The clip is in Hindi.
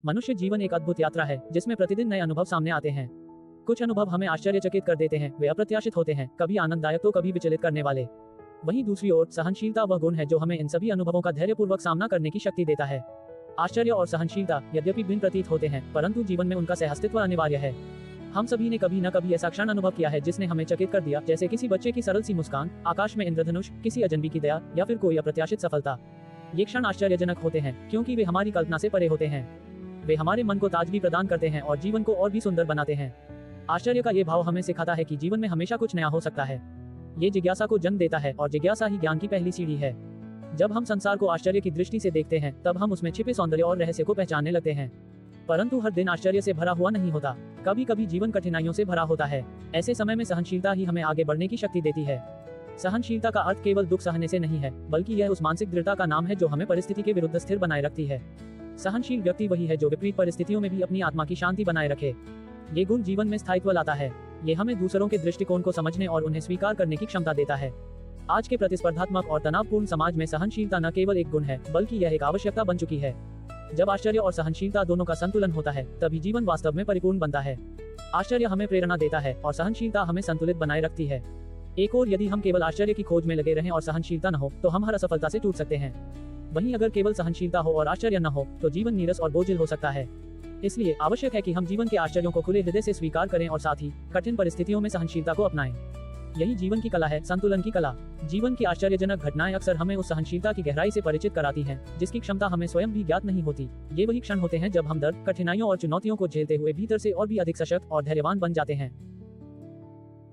मनुष्य जीवन एक अद्भुत यात्रा है जिसमें प्रतिदिन नए अनुभव सामने आते हैं। कुछ अनुभव हमें आश्चर्यचकित कर देते हैं, वे अप्रत्याशित होते हैं, कभी आनंददायक तो कभी विचलित करने वाले। वहीं दूसरी ओर सहनशीलता वह गुण है जो हमें इन सभी अनुभवों का धैर्यपूर्वक सामना करने की शक्ति देता है। आश्चर्य और सहनशीलता यद्यपि भिन्न प्रतीत होते हैं, परंतु जीवन में उनका सहअस्तित्व अनिवार्य है। हम सभी ने कभी न कभी ऐसा क्षण अनुभव किया है जिसने हमें चकित कर दिया, जैसे किसी बच्चे की सरल सी मुस्कान, आकाश में इंद्रधनुष, किसी अजनबी की दया या फिर कोई अप्रत्याशित सफलता। ये क्षण आश्चर्यजनक होते हैं क्योंकि वे हमारी कल्पना से परे होते हैं। वे हमारे मन को ताजगी प्रदान करते हैं और जीवन को और भी सुंदर बनाते हैं। आश्चर्य का ये भाव हमें सिखाता है कि जीवन में हमेशा कुछ नया हो सकता है। ये जिज्ञासा को जन्म देता है और जिज्ञासा ही ज्ञान की पहली सीढ़ी है। जब हम संसार को आश्चर्य की दृष्टि से देखते हैं तब हम उसमें छिपे सौंदर्य और रहस्य को पहचानने लगते हैं। परंतु हर दिन आश्चर्य से भरा हुआ नहीं होता, कभी कभी जीवन कठिनाइयों से भरा होता है। ऐसे समय में सहनशीलता ही हमें आगे बढ़ने की शक्ति देती है। सहनशीलता का अर्थ केवल दुख सहने से नहीं है, बल्कि यह उस मानसिक दृढ़ता का नाम है जो हमें परिस्थिति के विरुद्ध स्थिर बनाए रखती है। सहनशील व्यक्ति वही है जो विपरीत परिस्थितियों में भी अपनी आत्मा की शांति बनाए रखे। ये गुण जीवन में स्थायित्व लाता है। ये हमें दूसरों के दृष्टिकोण को समझने और उन्हें स्वीकार करने की क्षमता देता है। आज के प्रतिस्पर्धात्मक और तनावपूर्ण समाज में सहनशीलता न केवल एक गुण है, बल्कि यह एक आवश्यकता बन चुकी है। जब आश्चर्य और सहनशीलता दोनों का संतुलन होता है, तभी जीवन वास्तव में परिपूर्ण बनता है। आश्चर्य हमें प्रेरणा देता है और सहनशीलता हमें संतुलित बनाए रखती है। एक और यदि हम केवल आश्चर्य की खोज में लगे रहें और सहनशीलता न हो, तो हम हर असफलता से टूट सकते हैं। वहीं अगर केवल सहनशीलता हो और आश्चर्य न हो, तो जीवन नीरस और बोझिल हो सकता है। इसलिए आवश्यक है कि हम जीवन के आश्चर्यों को खुले हृदय से स्वीकार करें और साथ ही कठिन परिस्थितियों में सहनशीलता को अपनाएं। यही जीवन की कला है, संतुलन की कला। जीवन की आश्चर्यजनक घटनाएं अक्सर हमें उस सहनशीलता की गहराई से परिचित कराती हैं, जिसकी क्षमता हमें स्वयं भी ज्ञात नहीं होती। ये वही क्षण होते हैं जब हम दर्द, कठिनाइयों और चुनौतियों को झेलते हुए भीतर से और भी अधिक सशक्त और धैर्यवान बन जाते हैं।